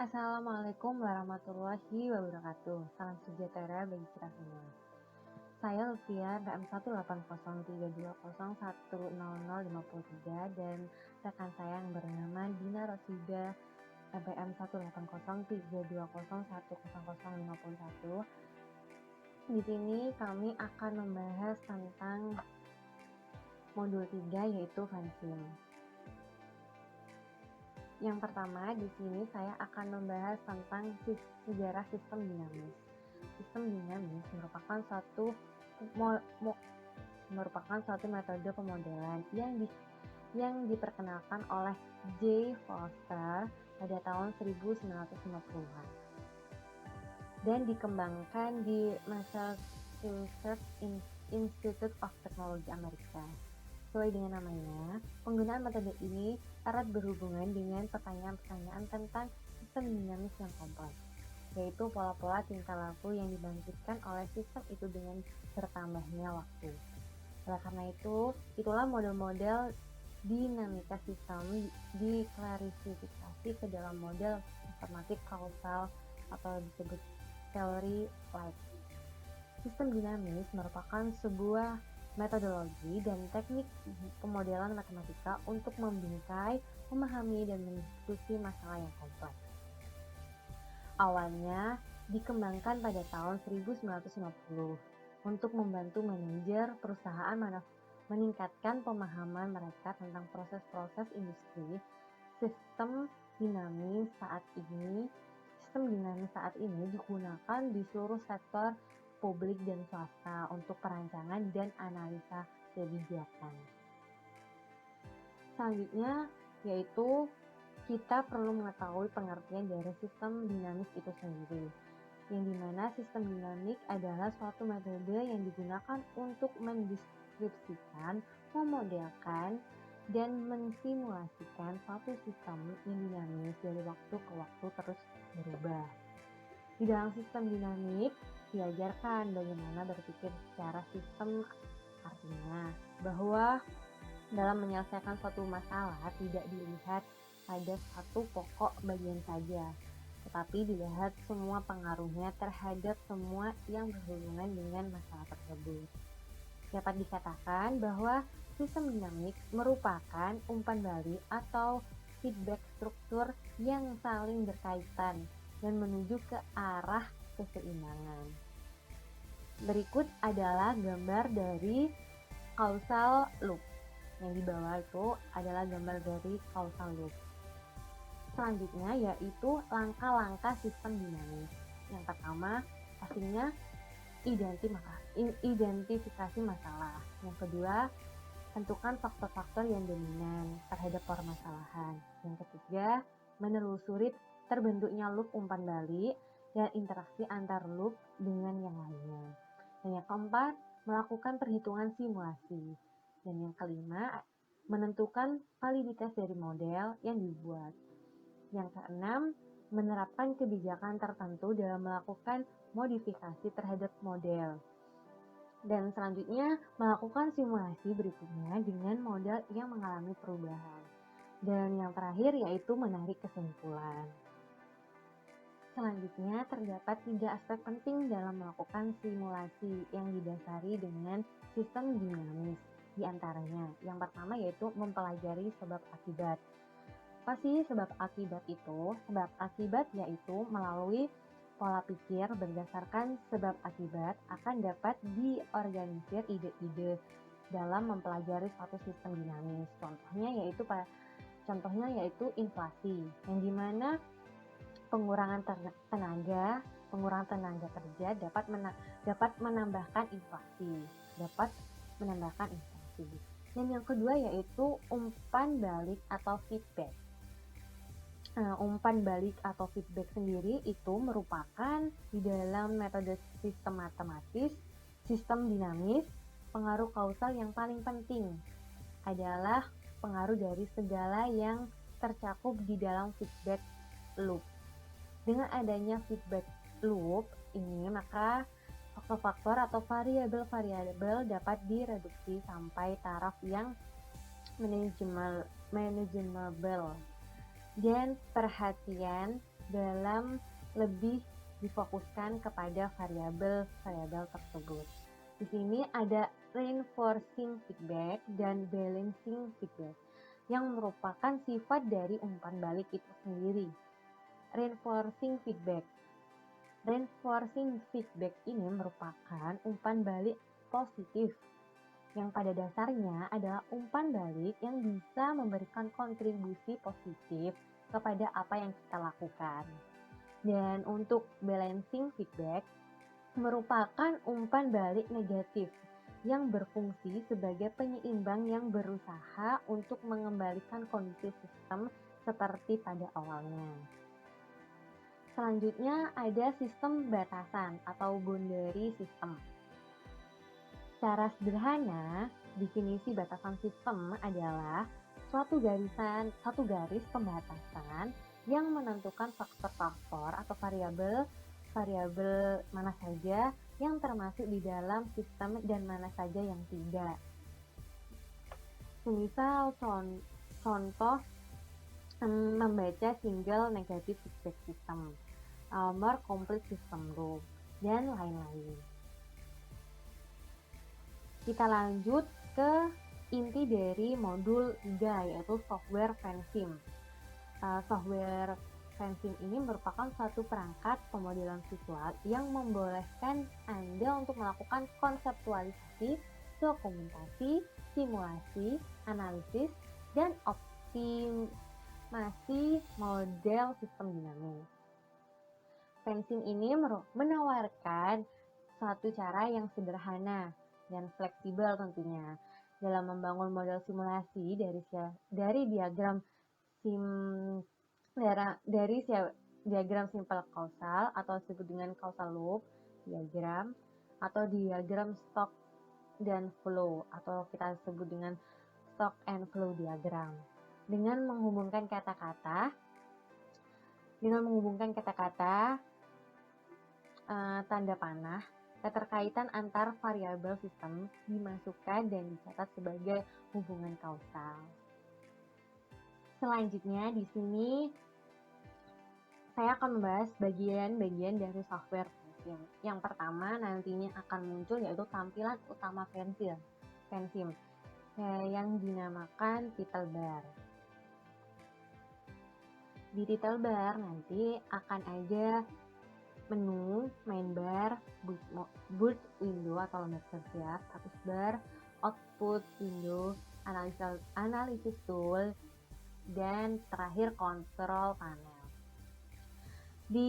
Assalamualaikum warahmatullahi wabarakatuh. Salam sejahtera bagi kita semua. Saya Lutfian BM18032010053 dan rekan saya yang bernama Dina Rosida BM18032010051. Di sini kami akan membahas tentang modul 3 yaitu Fansim. Yang pertama, di sini saya akan membahas tentang sejarah sistem dinamis. Sistem dinamis merupakan suatu metode pemodelan yang diperkenalkan oleh J. Foster pada tahun 1950-an dan dikembangkan di Massachusetts Institute of Technology Amerika. Sesuai dengan namanya, penggunaan metode ini erat berhubungan dengan pertanyaan-pertanyaan tentang sistem dinamis yang kompleks, yaitu pola-pola tingkah laku yang dibangkitkan oleh sistem itu dengan bertambahnya waktu. Oleh karena itu, itulah model-model dinamika sistem diklasifikasi ke dalam model informatif kausal atau disebut teori Light. Sistem dinamis merupakan sebuah metodologi dan teknik pemodelan matematika untuk membingkai, memahami, dan mendiskusi masalah yang kompleks. Awalnya dikembangkan pada tahun 1950 untuk membantu manajer perusahaan meningkatkan pemahaman mereka tentang proses-proses industri. Sistem dinamis saat ini digunakan di seluruh sektor publik dan swasta untuk perancangan dan analisa kebijakan. Selanjutnya yaitu kita perlu mengetahui pengertian dari sistem dinamis itu sendiri, yang dimana sistem dinamik adalah suatu metode yang digunakan untuk mendeskripsikan, memodelkan, dan mensimulasikan suatu sistem yang dinamis dari waktu ke waktu terus berubah. Di dalam sistem dinamik diajarkan bagaimana berpikir secara sistem, artinya bahwa dalam menyelesaikan suatu masalah tidak dilihat pada satu pokok bagian saja, tetapi dilihat semua pengaruhnya terhadap semua yang berhubungan dengan masalah tersebut. Dapat dikatakan bahwa sistem dinamik merupakan umpan balik atau feedback struktur yang saling berkaitan dan menuju ke arah keseimbangan. Berikut adalah gambar dari causal loop. Yang di bawah itu adalah gambar dari causal loop. Selanjutnya yaitu langkah-langkah sistem dinamis. Yang pertama, pastinya identifikasi masalah. Yang kedua, tentukan faktor-faktor yang dominan terhadap permasalahan. Yang ketiga, menelusuri terbentuknya loop umpan balik dan interaksi antar loop dengan yang lainnya. Dan yang keempat, melakukan perhitungan simulasi. Dan yang kelima, menentukan validitas dari model yang dibuat. Yang keenam, menerapkan kebijakan tertentu dalam melakukan modifikasi terhadap model. Dan selanjutnya, melakukan simulasi berikutnya dengan model yang mengalami perubahan. Dan yang terakhir yaitu menarik kesimpulan. Selanjutnya, terdapat 3 aspek penting dalam melakukan simulasi yang didasari dengan sistem dinamis. Di antaranya, yang pertama yaitu mempelajari sebab akibat. Apa sih sebab akibat itu? Sebab akibat yaitu melalui pola pikir berdasarkan sebab akibat akan dapat diorganisir ide-ide dalam mempelajari suatu sistem dinamis. Contohnya yaitu inflasi, yang dimana pengurangan tenaga kerja dapat menambahkan inflasi. Dan yang kedua yaitu umpan balik atau feedback. Umpan balik atau feedback sendiri itu merupakan di dalam metode sistem matematis, sistem dinamis, pengaruh kausal yang paling penting adalah pengaruh dari segala yang tercakup di dalam feedback loop. Dengan adanya feedback loop ini, maka faktor-faktor atau variabel-variabel dapat direduksi sampai taraf yang manageable dan perhatian dalam lebih difokuskan kepada variabel-variabel tersebut. Di sini ada reinforcing feedback dan balancing feedback yang merupakan sifat dari umpan balik itu sendiri. Reinforcing feedback. Reinforcing feedback ini merupakan umpan balik positif yang pada dasarnya adalah umpan balik yang bisa memberikan kontribusi positif kepada apa yang kita lakukan. Dan untuk balancing feedback merupakan umpan balik negatif yang berfungsi sebagai penyeimbang yang berusaha untuk mengembalikan kondisi sistem seperti pada awalnya. Selanjutnya ada sistem batasan atau boundary system. Secara sederhana, definisi batasan sistem adalah suatu garis pembatasan yang menentukan faktor-faktor atau variabel mana saja yang termasuk di dalam sistem dan mana saja yang tidak. Semisal contoh membaca single negative feedback system, more complete system rule, dan lain-lain. Kita lanjut ke inti dari modul 3 yaitu software FanSim. Software FanSim ini merupakan suatu perangkat pemodelan visual yang membolehkan Anda untuk melakukan konseptualisasi, dokumentasi, simulasi, analisis, dan optimasi model sistem dinamis. FanSim ini menawarkan suatu cara yang sederhana dan fleksibel tentunya dalam membangun model simulasi dari diagram simple causal atau disebut dengan causal loop diagram atau diagram stock dan flow atau kita sebut dengan stock and flow diagram dengan menghubungkan kata-kata tanda panah. Keterkaitan antar variabel sistem dimasukkan dan dicatat sebagai hubungan kausal. Selanjutnya di sini saya akan membahas bagian-bagian dari software FanSim. Yang pertama nantinya akan muncul yaitu tampilan utama FanSim yang dinamakan title bar. Di title bar nanti akan ada menu, main bar, boot window atau lembar kerja, status bar, output window, analysis tool, dan terakhir control panel. Di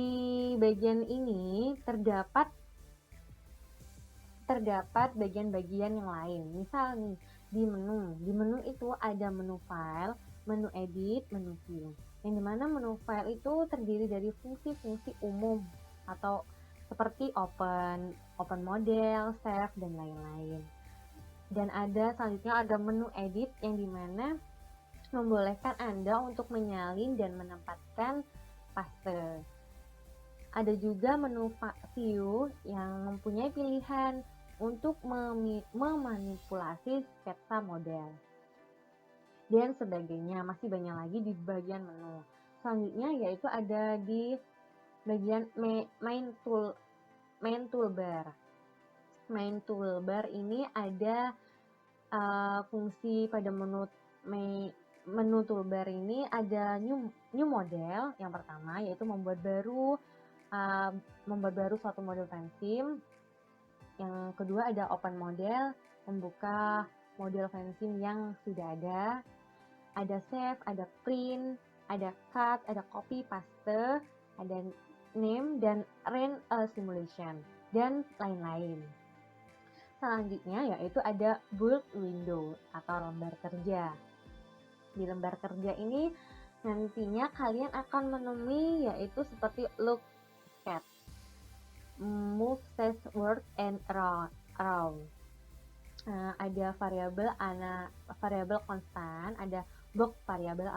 bagian ini terdapat bagian-bagian yang lain. Misal nih, di menu itu ada menu file, menu edit, menu view. Yang dimana menu file itu terdiri dari fungsi-fungsi umum atau seperti open model, save, dan lain-lain. Dan selanjutnya ada menu edit yang dimana membolehkan Anda untuk menyalin dan menempatkan paste. Ada juga menu view yang mempunyai pilihan untuk memanipulasi sketsa model dan sebagainya. Masih banyak lagi di bagian menu. Selanjutnya yaitu ada di bagian main toolbar. Main toolbar ini ada fungsi pada menu toolbar ini ada new model yang pertama yaitu membuat baru suatu model FanSim. Yang kedua ada open model, membuka model FanSim yang sudah ada. Ada save, ada print, ada cut, ada copy paste, ada name dan run a simulation dan lain-lain. Selanjutnya yaitu ada bulk window atau lembar kerja. Di lembar kerja ini nantinya kalian akan menemui yaitu seperti look, sketch, move, test, word, and around. Ada variabel konstan, ada box variabel,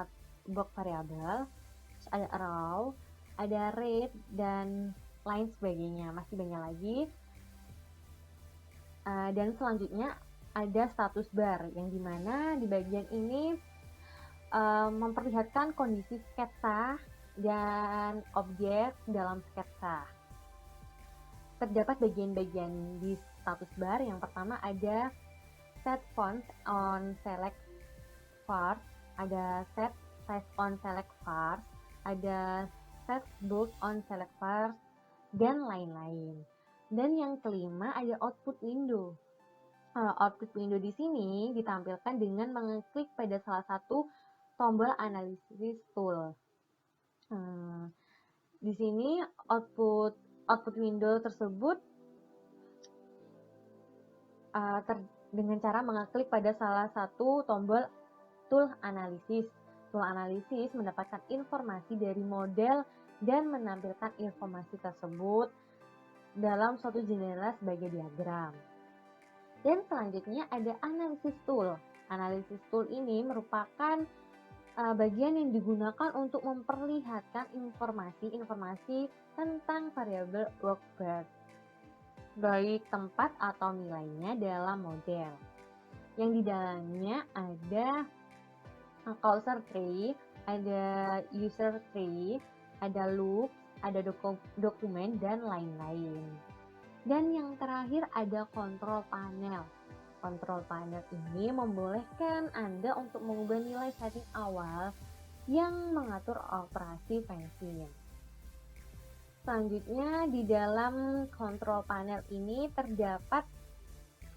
ada arrow, ada rate, dan lain sebagainya. Masih banyak lagi. Dan selanjutnya ada status bar yang dimana di bagian ini memperlihatkan kondisi sketsa dan objek dalam sketsa. Terdapat bagian-bagian di status bar. Yang pertama ada set font on select first, ada set size on select first, ada set bold on select first, dan lain-lain. Dan yang kelima ada output window. Output window di sini ditampilkan dengan mengeklik pada salah satu tombol analisis tool. Di sini output window tersebut dengan cara mengeklik pada salah satu tombol tool analisis. Tool analisis mendapatkan informasi dari model dan menampilkan informasi tersebut dalam suatu jendela sebagai diagram. Dan selanjutnya ada analisis tool. Analisis tool ini merupakan bagian yang digunakan untuk memperlihatkan informasi tentang variabel workbar, baik tempat atau nilainya dalam model. Yang di dalamnya ada cursor tree, ada user tree, ada loop, ada dokumen, dan lain-lain. Dan yang terakhir ada control panel. Control panel ini membolehkan Anda untuk mengubah nilai setting awal yang mengatur operasi function. Selanjutnya di dalam control panel ini terdapat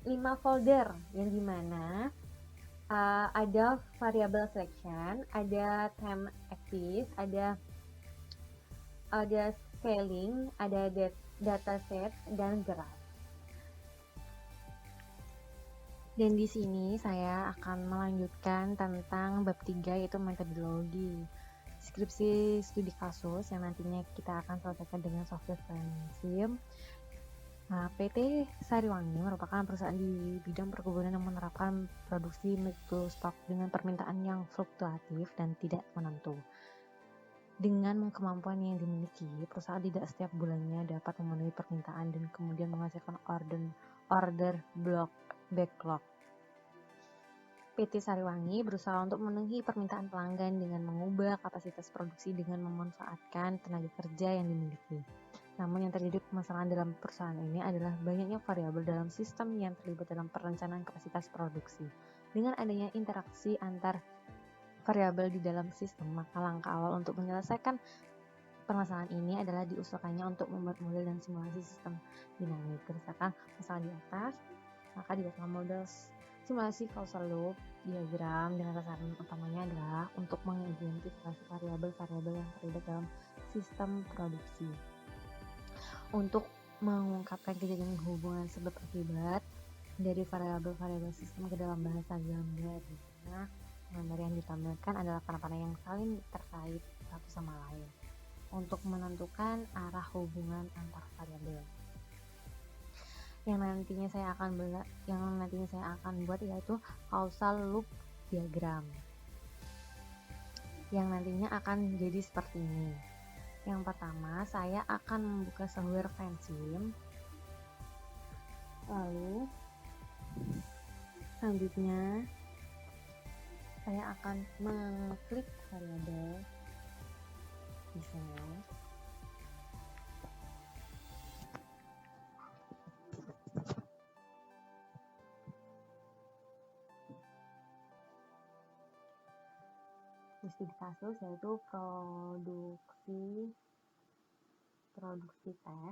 5 folder yang dimana ada variable selection, ada time axis, ada scaling, ada dataset, dan graph. Dan di sini saya akan melanjutkan tentang bab 3 yaitu metodologi deskripsi studi kasus yang nantinya kita akan selesaikan dengan software Framesim. PT Sariwangi merupakan perusahaan di bidang perkebunan yang menerapkan produksi mutu stok dengan permintaan yang fluktuatif dan tidak menentu. Dengan kemampuan yang dimiliki, perusahaan tidak setiap bulannya dapat memenuhi permintaan dan kemudian menghasilkan order backlog. PT Sariwangi berusaha untuk memenuhi permintaan pelanggan dengan mengubah kapasitas produksi dengan memanfaatkan tenaga kerja yang dimiliki. Namun yang terjadi permasalahan dalam perusahaan ini adalah banyaknya variabel dalam sistem yang terlibat dalam perencanaan kapasitas produksi. Dengan adanya interaksi antar variabel di dalam sistem, maka langkah awal untuk menyelesaikan permasalahan ini adalah diusulkannya untuk membuat model dan simulasi sistem dinamik. Berdasarkan masalah di atas, maka dibuatlah model simulasi causal loop diagram dengan sasaran utamanya adalah untuk mengidentifikasi variabel-variabel yang terlibat dalam sistem produksi. Untuk mengungkapkan kejadian hubungan sebab akibat dari variabel-variabel sistem ke dalam bahasa gambar, di mana gambar yang ditampilkan adalah panah-panah yang saling terkait satu sama lain untuk menentukan arah hubungan antar variabel. Yang nantinya saya akan buat yaitu causal loop diagram yang nantinya akan jadi seperti ini. Yang pertama, saya akan membuka software Framesim, lalu selanjutnya saya akan mengklik variabel di sini. Di studi kasus yaitu produksi teh.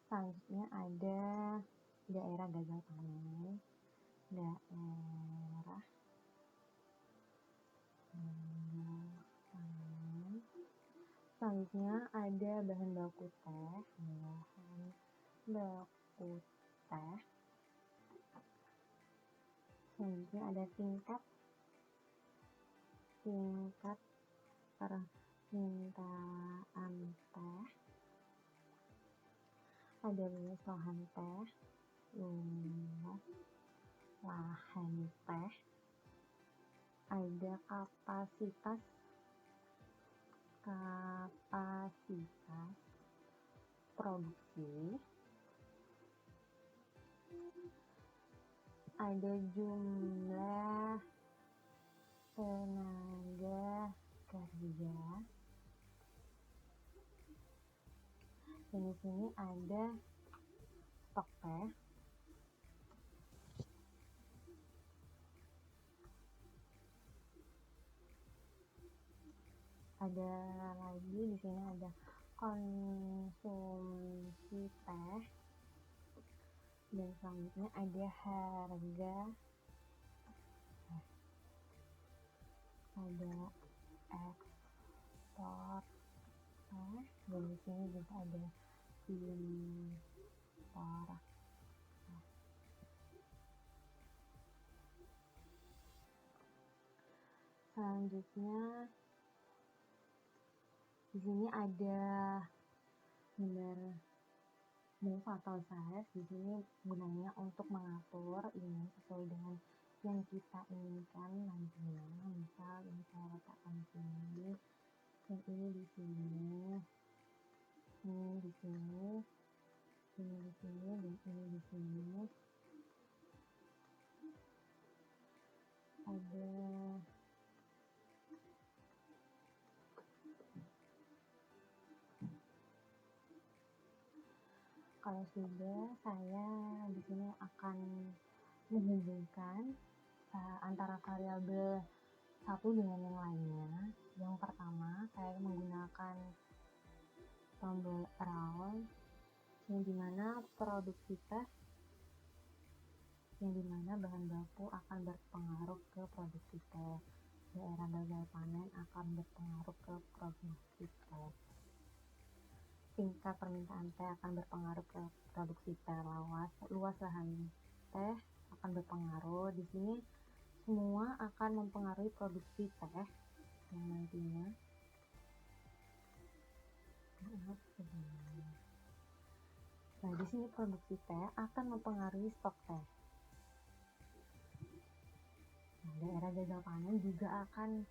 Selanjutnya ada daerah gagal panen, selanjutnya ada bahan baku teh, selanjutnya ada tingkat permintaan teh, ada luas lahan teh, ada kapasitas produksi, ada jumlah Dan di sini ada stok teh. Ada lagi di sini ada konsumsi teh. Dan selanjutnya ada harga, ada ekspor teh, dan di sini juga ada impor. Selanjutnya di sini ada gambar move atau size. Di sini gunanya untuk mengatur ini sesuai dengan yang kita inginkan nantinya. Misal ini saya letakkan di sini, dan ini di sini, ini di sini, ini di sini, dan ini di sini. Ada kalau sudah, saya di sini akan menghubungkan antara variabel satu dengan yang lainnya. Yang pertama, saya menggunakan tombol around, yang dimana produktivitas, yang dimana bahan baku akan berpengaruh ke produktivitas. Daerah gagal panen akan berpengaruh ke produktivitas. Tingkat permintaan teh akan berpengaruh ke produktivitas. Luas lahan teh akan berpengaruh. Di sini semua akan mempengaruhi produksi teh yang nantinya. Nah, di sini produksi teh akan mempengaruhi stok teh. Nah, daerah gagal panen juga akan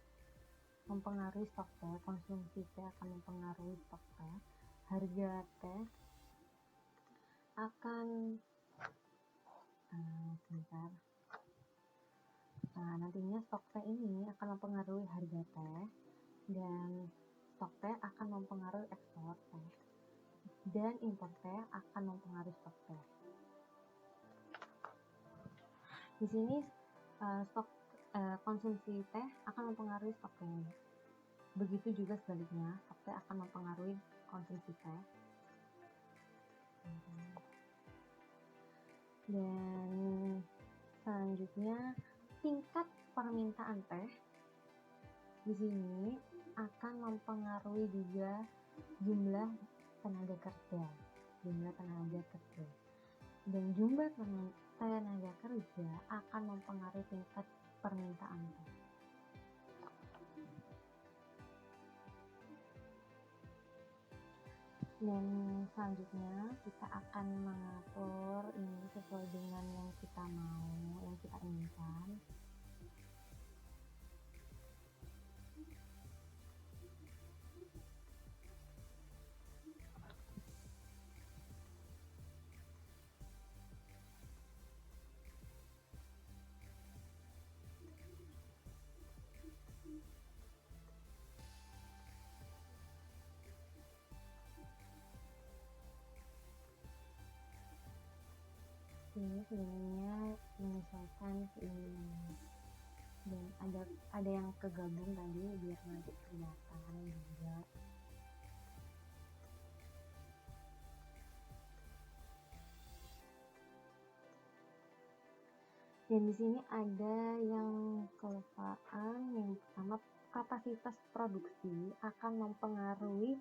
mempengaruhi stok teh. Konsumsi teh akan mempengaruhi stok teh. Harga teh akan sebentar. Nah, nantinya stok teh ini akan mempengaruhi harga teh, dan stok teh akan mempengaruhi ekspor teh, dan impor teh akan mempengaruhi stok teh. Di sini stok konsumsi teh akan mempengaruhi stok teh. Begitu juga sebaliknya, stok teh akan mempengaruhi konsumsi teh. Dan selanjutnya tingkat permintaan teh di sini akan mempengaruhi juga jumlah tenaga kerja, dan jumlah tenaga kerja akan mempengaruhi tingkat permintaan teh. Dan selanjutnya kita akan mengatur ini sesuai dengan yang kita mau, yang kita inginkan. Ini sebenarnya menyesuaikan keinginan, dan ada yang kegabung tadi biar nanti kelihatan juga. Dan di sini ada yang kelupaan. Yang pertama, kapasitas produksi akan mempengaruhi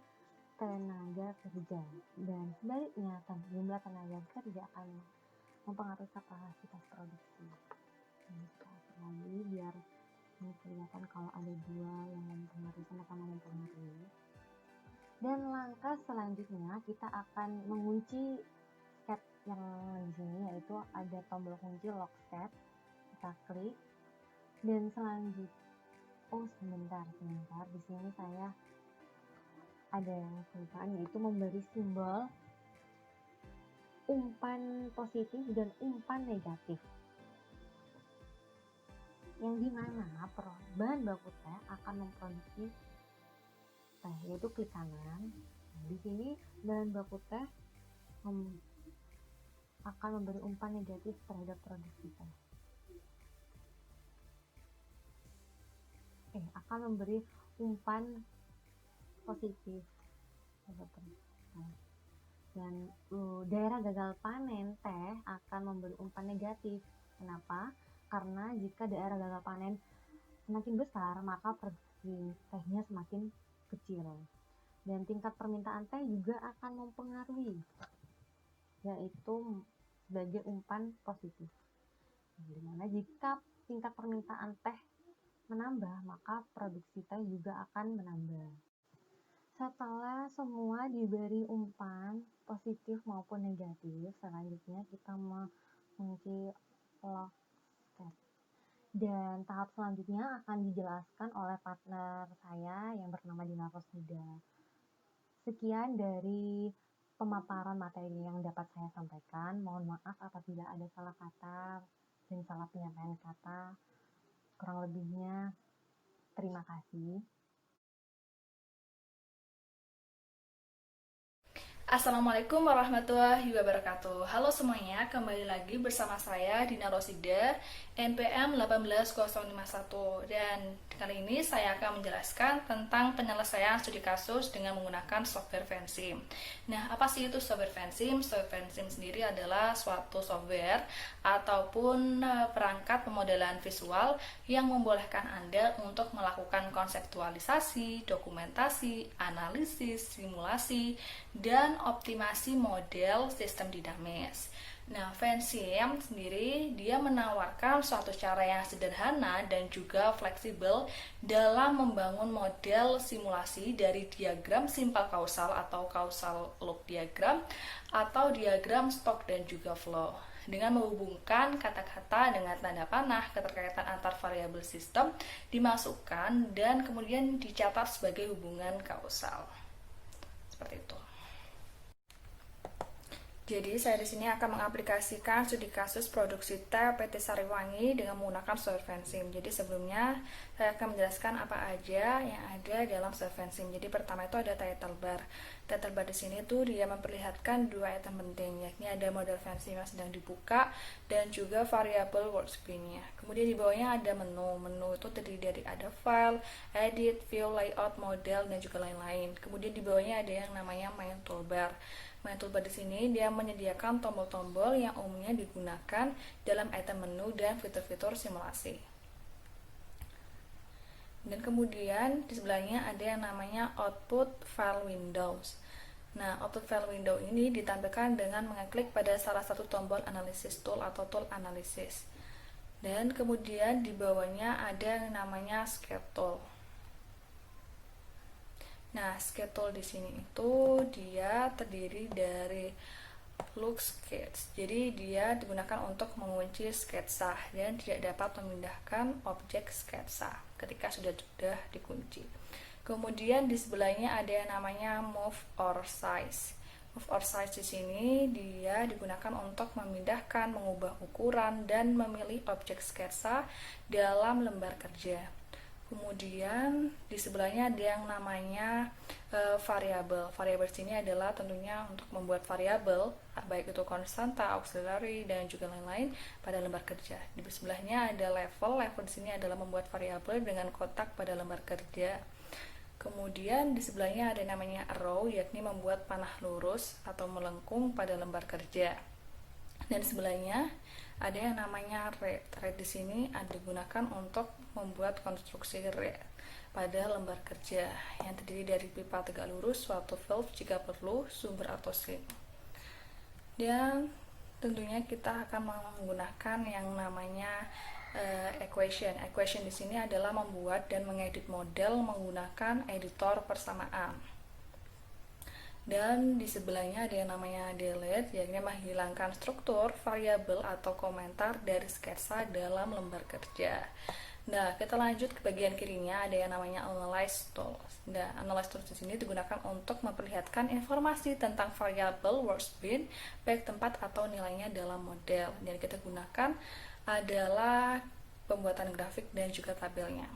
tenaga kerja, dan sebaliknya jumlah tenaga kerja akan mempengaruhi kapasitas produksi. Ini lagi biar ini kelihatan kalau ada dua yang mempengaruhi, sama-sama mempengaruhi. Dan langkah selanjutnya kita akan mengunci set yang di sini, yaitu ada tombol kunci lock set. Kita klik, dan sebentar. Di sini saya ada yang kelupaan, yaitu memberi simbol umpan positif dan umpan negatif, yang dimana bahan baku teh akan memproduksi teh, yaitu klik kanan, Di sini bahan baku teh akan memberi umpan negatif terhadap produk kita. Akan memberi umpan positif terhadap produk kita. Dan daerah gagal panen teh akan memberi umpan negatif. Kenapa? Karena jika daerah gagal panen semakin besar, maka produksi tehnya semakin kecil. Dan tingkat permintaan teh juga akan mempengaruhi, yaitu sebagai umpan positif. Dimana jika tingkat permintaan teh menambah, maka produksi teh juga akan menambah. Setelah semua diberi umpan positif maupun negatif, selanjutnya kita mengunci lock step. Dan tahap selanjutnya akan dijelaskan oleh partner saya yang bernama Dina Rosnida. Sekian dari pemaparan materi yang dapat saya sampaikan. Mohon maaf apabila ada salah kata dan salah penyampaian kata. Kurang lebihnya, terima kasih. Assalamualaikum warahmatullahi wabarakatuh. Halo semuanya, kembali lagi bersama saya Dina Rosida, NPM 18051. Dan kali ini saya akan menjelaskan tentang penyelesaian studi kasus dengan menggunakan software Vensim. Nah, apa sih itu software Vensim? Software Vensim sendiri adalah suatu software ataupun perangkat pemodelan visual yang membolehkan Anda untuk melakukan konseptualisasi, dokumentasi, analisis, simulasi, dan optimasi model sistem dinamis. Nah, Vensim sendiri dia menawarkan suatu cara yang sederhana dan juga fleksibel dalam membangun model simulasi dari diagram simpel kausal atau causal loop diagram atau diagram stok dan juga flow. Dengan menghubungkan kata-kata dengan tanda panah, keterkaitan antar variabel sistem dimasukkan dan kemudian dicatat sebagai hubungan kausal. Seperti itu. Jadi saya di sini akan mengaplikasikan studi kasus produksi teh PT Sariwangi dengan menggunakan software Vensim. Jadi sebelumnya saya akan menjelaskan apa aja yang ada dalam software Vensim. Jadi pertama itu ada title bar. Title bar di sini tuh dia memperlihatkan dua item penting, yakni ada model Vensim yang sedang dibuka dan juga variabel workspace-nya. Kemudian di bawahnya ada menu. Menu itu terdiri dari ada file, edit, view, layout, model dan juga lain-lain. Kemudian di bawahnya ada yang namanya main toolbar. Main toolbar di sini dia menyediakan tombol-tombol yang umumnya digunakan dalam item menu dan fitur-fitur simulasi. Dan kemudian di sebelahnya ada yang namanya output file windows. Nah, output file window ini ditampilkan dengan mengeklik pada salah satu tombol analysis tool atau tool analysis. Dan kemudian di bawahnya ada yang namanya schedule. Nah, schedule di sini itu dia terdiri dari look sketch. Jadi dia digunakan untuk mengunci sketsa dan tidak dapat memindahkan objek sketsa ketika sudah dikunci. Kemudian di sebelahnya ada yang namanya move or size. Move or size di sini dia digunakan untuk memindahkan, mengubah ukuran dan memilih objek sketsa dalam lembar kerja. Kemudian di sebelahnya ada yang namanya variabel. Variabel sini adalah tentunya untuk membuat variabel baik itu konstanta, auxiliary dan juga lain-lain pada lembar kerja. Di sebelahnya ada level. Level di sini adalah membuat variabel dengan kotak pada lembar kerja. Kemudian di sebelahnya ada yang namanya arrow, yakni membuat panah lurus atau melengkung pada lembar kerja. Dan di sebelahnya ada yang namanya red. Red di sini digunakan untuk membuat konstruksi red pada lembar kerja yang terdiri dari pipa tegak lurus, suatu valve jika perlu, sumber atau sink. Dan tentunya kita akan menggunakan yang namanya equation. Equation di sini adalah membuat dan mengedit model menggunakan editor persamaan. Dan di sebelahnya ada yang namanya delete, yakni menghilangkan struktur, variabel atau komentar dari sketsa dalam lembar kerja. Nah, kita lanjut ke bagian kirinya, ada yang namanya analyze tools. Nah, analyze tools di sini digunakan untuk memperlihatkan informasi tentang variabel workspace, baik tempat atau nilainya dalam model. Dan kita gunakan adalah pembuatan grafik dan juga tabelnya.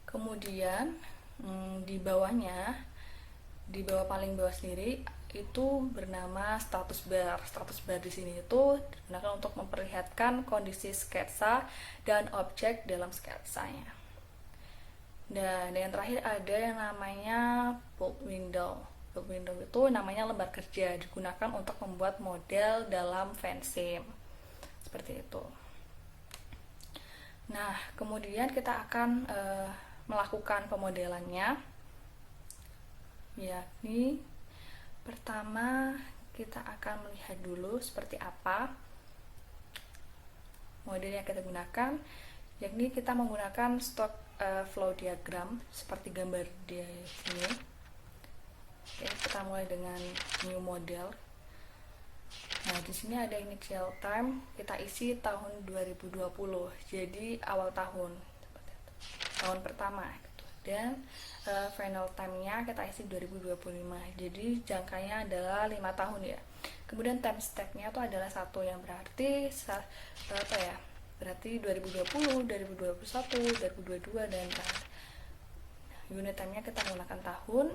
Kemudian di bawahnya di bawah paling bawah sendiri itu bernama status bar. Status bar di sini itu digunakan untuk memperlihatkan kondisi sketsa dan objek dalam sketsanya. Dan yang terakhir ada yang namanya bulk window. Bulk window itu namanya lembar kerja, digunakan untuk membuat model dalam fanzine. Seperti itu. Nah, kemudian kita akan melakukan pemodelannya. Yakni pertama kita akan melihat dulu seperti apa model yang kita gunakan, yakni kita menggunakan stock flow diagram seperti gambar di sini. Oke, kita mulai dengan new model. Nah, di sini ada initial time, kita isi tahun 2020. Jadi awal tahun pertama gitu. Dan final time-nya kita isi 2025. Jadi jangkanya adalah 5 tahun ya. Kemudian time stack-nya itu adalah 1 yang berarti berarti 2020, 2021, 2022 dan unit time-nya kita menggunakan tahun.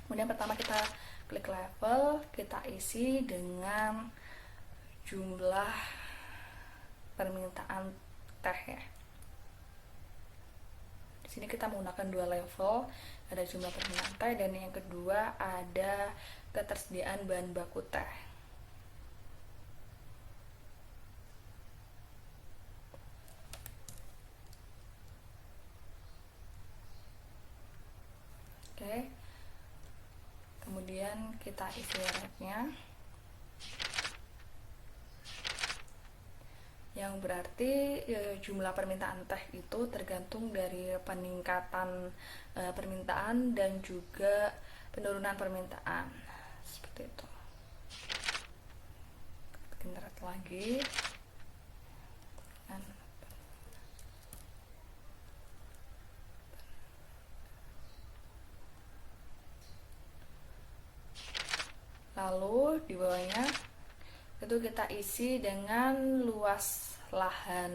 Kemudian pertama kita klik level, kita isi dengan jumlah permintaan teh ya. Di sini kita menggunakan 2 level, ada jumlah permintaan teh dan yang kedua ada ketersediaan bahan baku teh. Oke. Kemudian kita isi rate-nya, yang berarti jumlah permintaan teh itu tergantung dari peningkatan permintaan dan juga penurunan permintaan, seperti itu. Bikin rate lagi. Lalu di bawahnya itu kita isi dengan luas lahan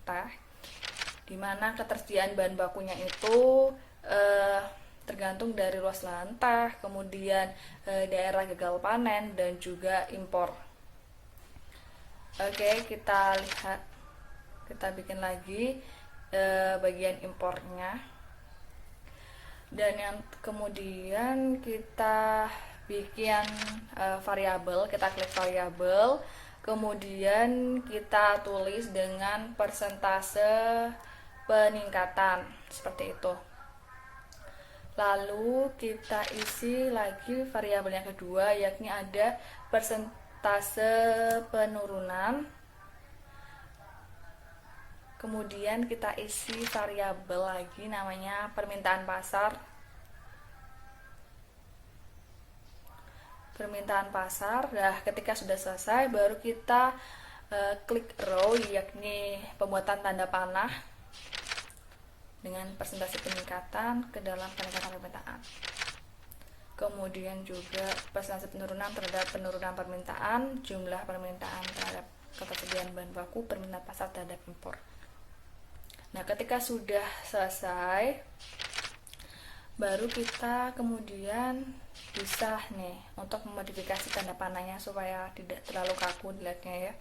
teh, dimana ketersediaan bahan bakunya itu tergantung dari luas lahan teh, kemudian daerah gagal panen dan juga impor. Oke, kita lihat, kita bikin lagi bagian impornya, dan yang kemudian kita bikin variabel, kita klik variabel, kemudian kita tulis dengan persentase peningkatan seperti itu. Lalu kita isi lagi variabel yang kedua, yakni ada persentase penurunan. Kemudian kita isi variabel lagi namanya permintaan pasar. Nah, ketika sudah selesai baru kita klik row, yakni pembuatan tanda panah dengan persentase peningkatan ke dalam peningkatan permintaan. Kemudian juga persentase penurunan terhadap penurunan permintaan, jumlah permintaan terhadap ketersediaan bahan baku, permintaan pasar terhadap impor. Nah, ketika sudah selesai baru kita kemudian bisa nih untuk memodifikasi tanda panahnya supaya tidak terlalu kaku dilihatnya ya.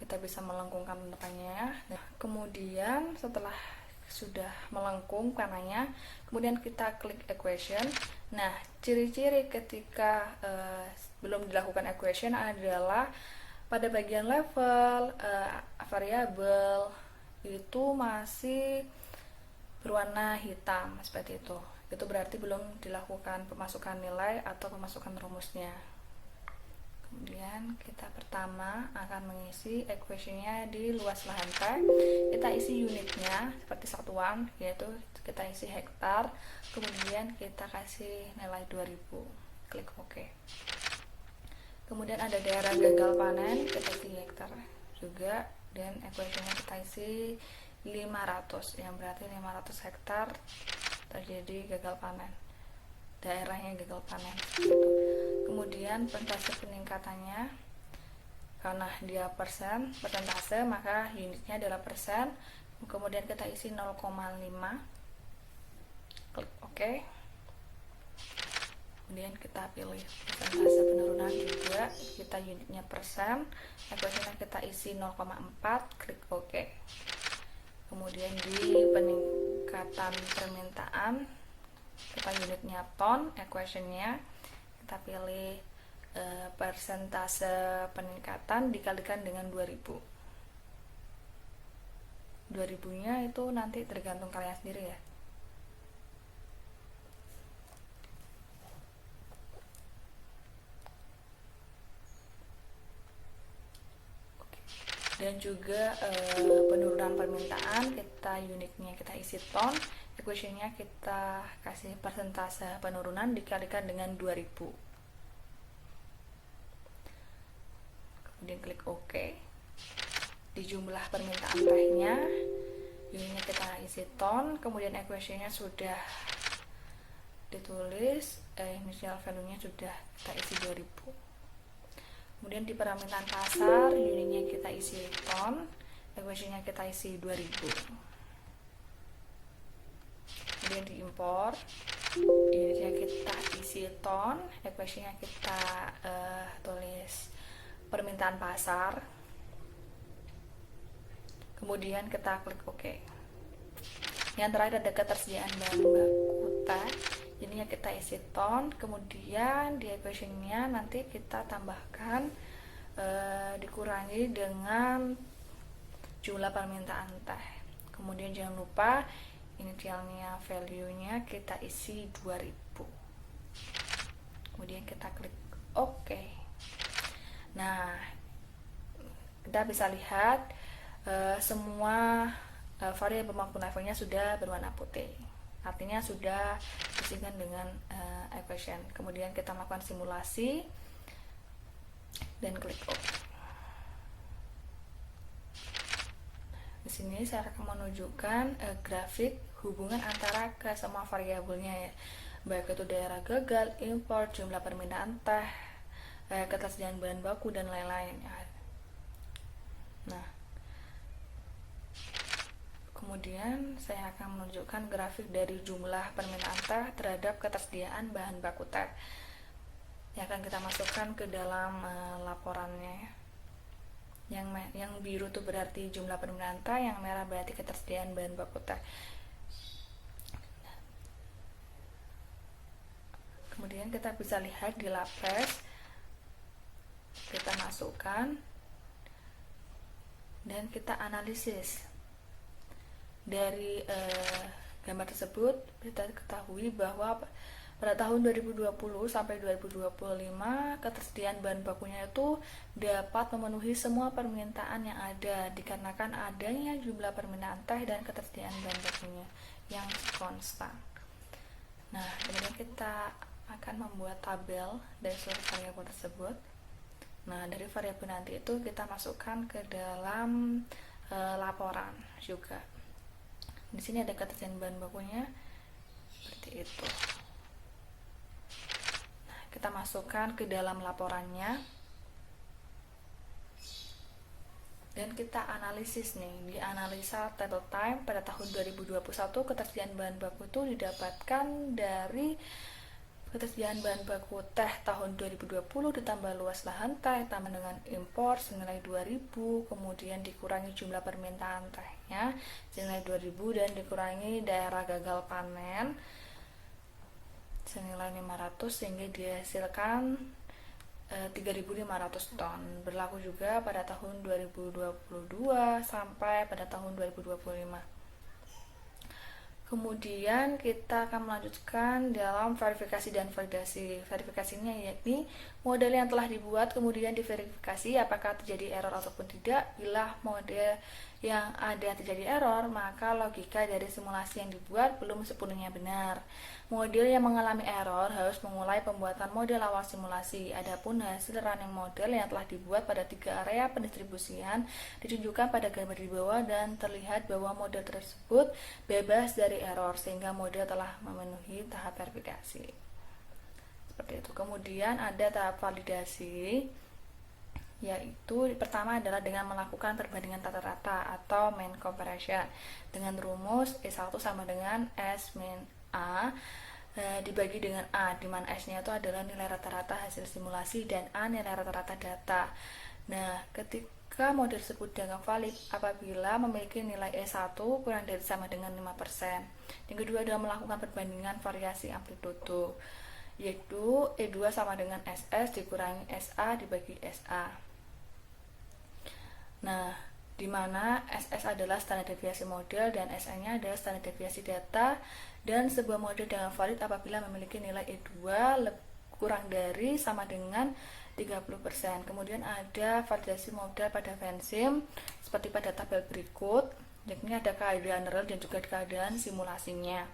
Kita bisa melengkungkan tanda panahnya. Nah, kemudian setelah sudah melengkung panahnya, kemudian kita klik equation. Nah, ciri-ciri ketika belum dilakukan equation adalah pada bagian level variabel itu masih berwarna hitam seperti itu. Itu berarti belum dilakukan pemasukan nilai atau pemasukan rumusnya. Kemudian kita pertama akan mengisi equation-nya di luas lahan teh. Kita isi unitnya seperti satuan, yaitu kita isi hektar. Kemudian kita kasih nilai 2000. Klik OK. Kemudian ada daerah gagal panen, kita isi hektar juga, dan equation-nya kita isi 500, yang berarti 500 hektar terjadi gagal panen, daerahnya gagal panen gitu. Kemudian persentase peningkatannya, karena dia persentase maka unitnya adalah persen. Kemudian kita isi 0,5, klik OK. Kemudian kita pilih persentase penurunan juga, kita unitnya persen, equationnya kita isi 0,4, klik OK. Kemudian di peningkatan permintaan kita unitnya ton, equationnya kita pilih persentase peningkatan dikalikan dengan 2000. 2000-nya itu nanti tergantung kalian sendiri ya. Dan juga penurunan permintaan, kita unitnya kita isi ton, equationnya kita kasih persentase penurunan dikalikan dengan 2000. Kemudian klik OK. Di jumlah permintaan tehnya, unitnya kita isi ton, kemudian equationnya sudah ditulis, initial value-nya sudah kita isi 2000. Kemudian di permintaan pasar, unitnya kita isi ton, equationnya kita isi 2000. Kemudian diimpor, unitnya kita isi ton, equationnya kita tulis permintaan pasar. Kemudian kita klik OK. Yang terakhir ada ketersediaan bahan baku teh. Jadinya kita isi ton, kemudian di equationnya nanti kita tambahkan dikurangi dengan jumlah permintaan teh. Kemudian jangan lupa initialnya value-nya kita isi 2000. Kemudian kita klik OK. Nah, kita bisa lihat semua variabel maupun levelnya sudah berwarna putih. Artinya sudah diisikan dengan equation. Kemudian kita melakukan simulasi dan klik OK. Di sini saya akan menunjukkan grafik hubungan antara ke semua variabelnya ya, baik itu daerah gagal, impor, jumlah permintaan teh, ketersediaan bahan baku dan lain-lain. Nah, kemudian saya akan menunjukkan grafik dari jumlah permintaan teh terhadap ketersediaan bahan baku teh yang akan kita masukkan ke dalam laporannya. Yang biru itu berarti jumlah permintaan teh, yang merah berarti ketersediaan bahan baku teh. Kemudian kita bisa lihat di lapres, kita masukkan dan kita analisis. Dari gambar tersebut kita ketahui bahwa pada tahun 2020 sampai 2025 ketersediaan bahan bakunya itu dapat memenuhi semua permintaan yang ada dikarenakan adanya jumlah permintaan teh dan ketersediaan bahan bakunya yang konstan. Nah, kemudian kita akan membuat tabel dari seluruh variabel tersebut. Nah, dari variabel nanti itu kita masukkan ke dalam laporan juga. Di sini ada ketersediaan bahan bakunya seperti itu. Nah, kita masukkan ke dalam laporannya dan kita analisis nih. Di analisa table time pada tahun 2021 ketersediaan bahan baku itu didapatkan dari ketersediaan bahan baku teh tahun 2020 ditambah luas lahan teh tambah dengan impor senilai 2000, kemudian dikurangi jumlah permintaan tehnya senilai 2000 dan dikurangi daerah gagal panen senilai 500 sehingga dihasilkan 3.500 ton. Berlaku juga pada tahun 2022 sampai pada tahun 2025. Kemudian kita akan melanjutkan dalam verifikasi dan validasi. Verifikasinya yakni model yang telah dibuat kemudian diverifikasi apakah terjadi error ataupun tidak. Bila model yang ada terjadi error, maka logika dari simulasi yang dibuat belum sepenuhnya benar. Model yang mengalami error harus memulai pembuatan model awal simulasi. Adapun hasil running model yang telah dibuat pada 3 area pendistribusian ditunjukkan pada gambar di bawah dan terlihat bahwa model tersebut bebas dari error sehingga model telah memenuhi tahap verifikasi. Seperti itu. Kemudian ada tahap validasi, yaitu pertama adalah dengan melakukan perbandingan rata-rata atau mean comparison dengan rumus E1 sama dengan S min A dibagi dengan A, di mana S-nya itu adalah nilai rata-rata hasil simulasi dan A nilai rata-rata data. Nah, ketika model tersebut dianggap valid apabila memiliki nilai E1 kurang dari sama dengan 5%. Yang kedua adalah melakukan perbandingan variasi amplitudo, yaitu E2 sama dengan SS dikurangi SA dibagi SA. Nah, di mana SS adalah standar deviasi model dan SA-nya adalah standar deviasi data, dan sebuah model dengan valid apabila memiliki nilai E2 kurang dari sama dengan 30%. Kemudian ada validasi model pada Vensim seperti pada tabel berikut, yakni ada keadaan real dan juga keadaan simulasinya.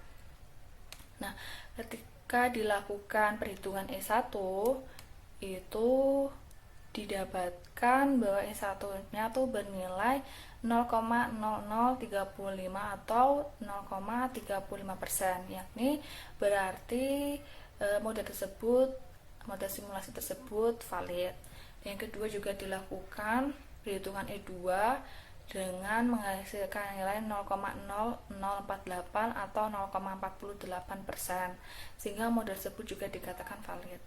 Nah, ketika dilakukan perhitungan E1 itu didapatkan bahwa E1-nya tuh bernilai 0,0035 atau 0,35%, yakni berarti model simulasi tersebut valid. Yang kedua juga dilakukan perhitungan E2 dengan menghasilkan nilai 0,0048 atau 0,48%, sehingga model tersebut juga dikatakan valid.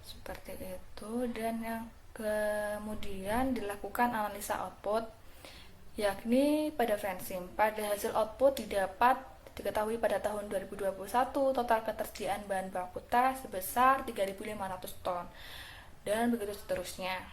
Seperti itu. Dan yang kemudian dilakukan analisa output, yakni pada Vensim. Pada hasil output diketahui pada tahun 2021 total ketersediaan bahan baku teh sebesar 3.500 ton, dan begitu seterusnya.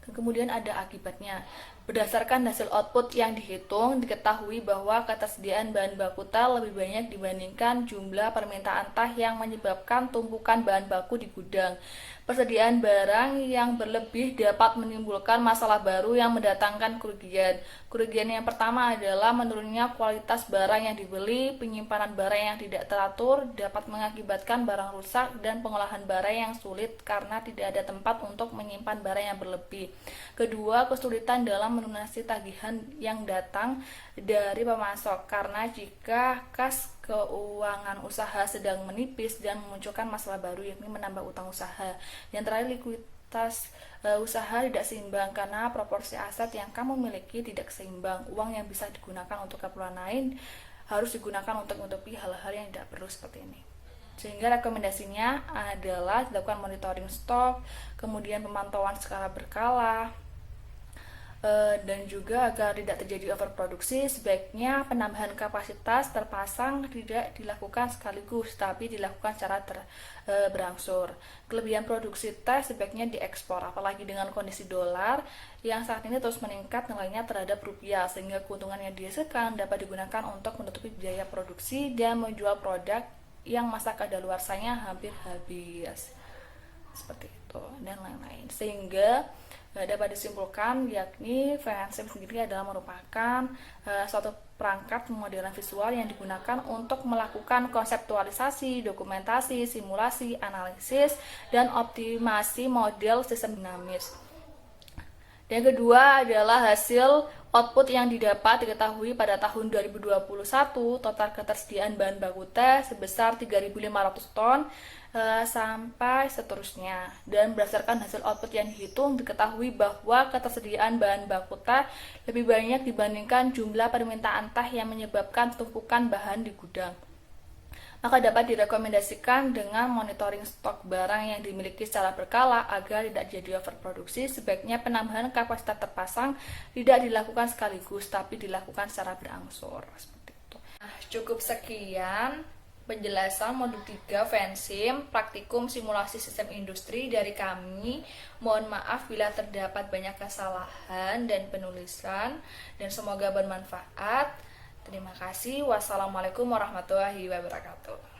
Kemudian ada akibatnya. Berdasarkan hasil output yang dihitung, diketahui bahwa ketersediaan bahan baku teh lebih banyak dibandingkan jumlah permintaan teh yang menyebabkan tumpukan bahan baku di gudang. Persediaan barang yang berlebih dapat menimbulkan masalah baru yang mendatangkan kerugian. Kerugian yang pertama adalah menurunnya kualitas barang yang dibeli, penyimpanan barang yang tidak teratur dapat mengakibatkan barang rusak, dan pengolahan barang yang sulit karena tidak ada tempat untuk menyimpan barang yang berlebih. Kedua, kesulitan dalam melunasi tagihan yang datang dari pemasok, karena jika kas keuangan usaha sedang menipis dan memunculkan masalah baru, yakni menambah utang usaha. Yang terakhir, likuiditas usaha tidak seimbang karena proporsi aset yang kamu miliki tidak seimbang. Uang yang bisa digunakan untuk keperluan lain harus digunakan untuk menutupi hal-hal yang tidak perlu seperti ini. Sehingga rekomendasinya adalah dilakukan monitoring stok, kemudian pemantauan skala berkala, dan juga agar tidak terjadi overproduksi, sebaiknya penambahan kapasitas terpasang tidak dilakukan sekaligus, tapi dilakukan secara berangsur. Kelebihan produksi teh sebaiknya diekspor, apalagi dengan kondisi dolar yang saat ini terus meningkat nilainya terhadap rupiah, sehingga keuntungan yang dihasilkan dapat digunakan untuk menutupi biaya produksi dan menjual produk yang masa kadaluarsanya hampir habis, seperti itu, dan lain-lain. Sehingga dapat disimpulkan yakni Vensim sendiri adalah merupakan suatu perangkat pemodelan visual yang digunakan untuk melakukan konseptualisasi, dokumentasi, simulasi, analisis, dan optimasi model sistem dinamis. Dan yang kedua adalah hasil output yang diketahui pada tahun 2021 total ketersediaan bahan baku teh sebesar 3.500 ton sampai seterusnya. Dan berdasarkan hasil output yang dihitung, diketahui bahwa ketersediaan bahan baku teh lebih banyak dibandingkan jumlah permintaan teh yang menyebabkan tumpukan bahan di gudang. Maka dapat direkomendasikan dengan monitoring stok barang yang dimiliki secara berkala agar tidak jadi overproduksi. Sebaiknya penambahan kapasitas terpasang tidak dilakukan sekaligus, tapi dilakukan secara berangsur. Seperti itu. Nah, cukup sekian penjelasan modul 3 Vensim praktikum simulasi sistem industri dari kami. Mohon maaf bila terdapat banyak kesalahan dan penulisan, dan semoga bermanfaat. Terima kasih. Wassalamualaikum warahmatullahi wabarakatuh.